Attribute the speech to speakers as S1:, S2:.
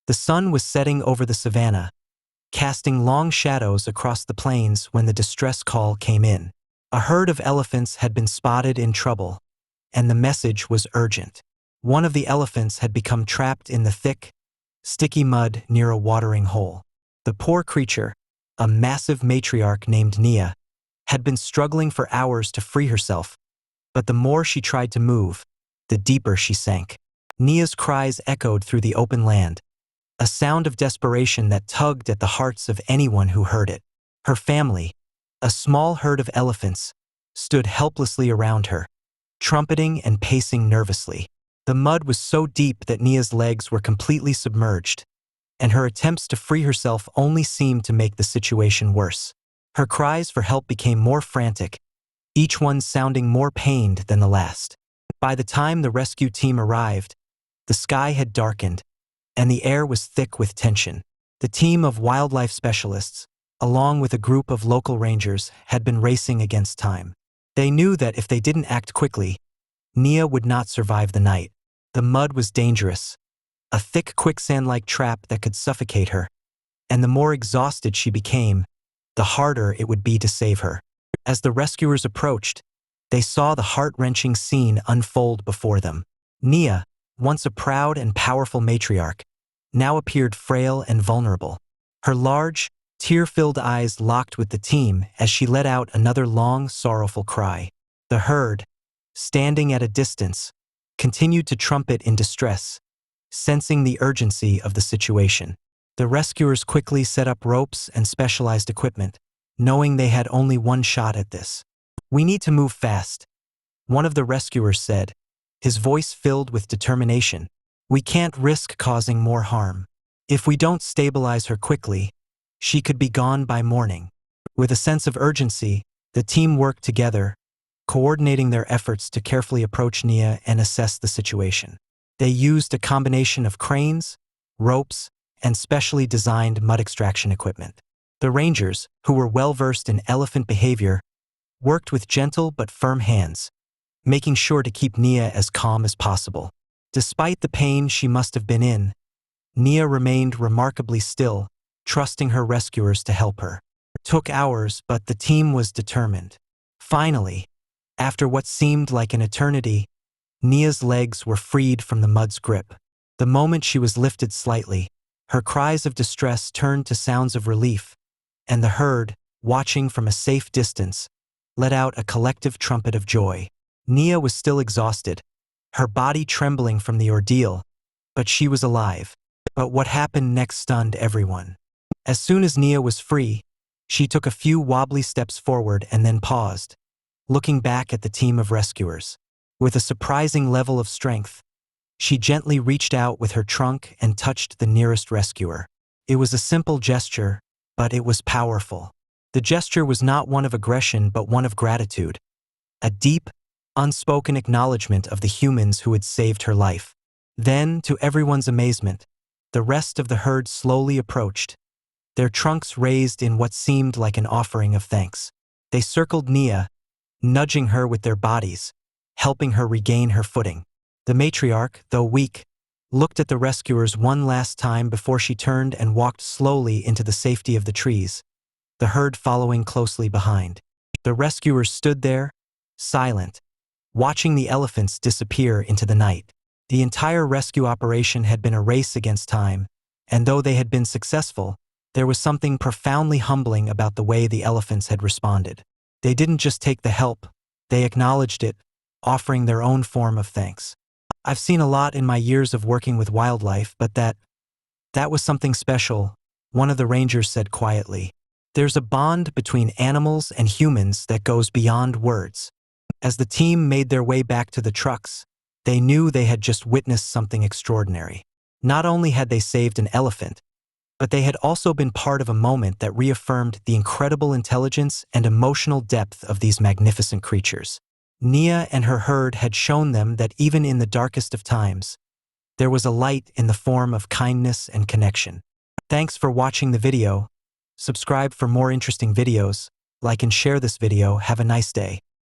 S1: The sun was setting over the savannah, casting long shadows across the plains when the distress call came in. A herd of elephants had been spotted in trouble, and the message was urgent. One of the elephants had become trapped in the thick, sticky mud near a watering hole. The poor creature, a massive matriarch named Nia, had been struggling for hours to free herself, but the more she tried to move, the deeper she sank. Nia's cries echoed through the open land, a sound of desperation that tugged at the hearts of anyone who heard it. Her family, a small herd of elephants, stood helplessly around her, trumpeting and pacing nervously. The mud was so deep that Nia's legs were completely submerged, and her attempts to free herself only seemed to make the situation worse. Her cries for help became more frantic, each one sounding more pained than the last. By the time the rescue team arrived, the sky had darkened, and the air was thick with tension. The team of wildlife specialists, along with a group of local rangers, had been racing against time. They knew that if they didn't act quickly, Nia would not survive the night. The mud was dangerous, a thick quicksand-like trap that could suffocate her, and the more exhausted she became, the harder it would be to save her. As the rescuers approached, they saw the heart-wrenching scene unfold before them. Nia, once a proud and powerful matriarch, now appeared frail and vulnerable. Her large, tear-filled eyes locked with the team as she let out another long, sorrowful cry. The herd, standing at a distance, continued to trumpet in distress, sensing the urgency of the situation. The rescuers quickly set up ropes and specialized equipment, knowing they had only one shot at this. "We need to move fast," one of the rescuers said, his voice filled with determination. "We can't risk causing more harm. If we don't stabilize her quickly, she could be gone by morning." With a sense of urgency, the team worked together, coordinating their efforts to carefully approach Nia and assess the situation. They used a combination of cranes, ropes, and specially designed mud extraction equipment. The rangers, who were well-versed in elephant behavior, worked with gentle but firm hands, making sure to keep Nia as calm as possible. Despite the pain she must have been in, Nia remained remarkably still, trusting her rescuers to help her. It took hours, but the team was determined. Finally, after what seemed like an eternity, Nia's legs were freed from the mud's grip. The moment she was lifted slightly, her cries of distress turned to sounds of relief, and the herd, watching from a safe distance, let out a collective trumpet of joy. Nia was still exhausted, her body trembling from the ordeal, but she was alive. But what happened next stunned everyone. As soon as Nia was free, she took a few wobbly steps forward and then paused, looking back at the team of rescuers. With a surprising level of strength, she gently reached out with her trunk and touched the nearest rescuer. It was a simple gesture, but it was powerful. The gesture was not one of aggression but one of gratitude, a deep, unspoken acknowledgement of the humans who had saved her life. Then, to everyone's amazement, the rest of the herd slowly approached, their trunks raised in what seemed like an offering of thanks. They circled Nia, nudging her with their bodies, helping her regain her footing. The matriarch, though weak, looked at the rescuers one last time before she turned and walked slowly into the safety of the trees, the herd following closely behind. The rescuers stood there, silent, watching the elephants disappear into the night. The entire rescue operation had been a race against time, and though they had been successful, there was something profoundly humbling about the way the elephants had responded. They didn't just take the help, they acknowledged it, offering their own form of thanks. I've seen a lot in my years of working with wildlife, but that was something special, one of the rangers said quietly. There's a bond between animals and humans that goes beyond words. As the team made their way back to the trucks, they knew they had just witnessed something extraordinary. Not only had they saved an elephant, but they had also been part of a moment that reaffirmed the incredible intelligence and emotional depth of these magnificent creatures. Nia and her herd had shown them that even in the darkest of times, there was a light in the form of kindness and connection. Thanks for watching the video. Subscribe for more interesting videos, like and share this video. Have a nice day.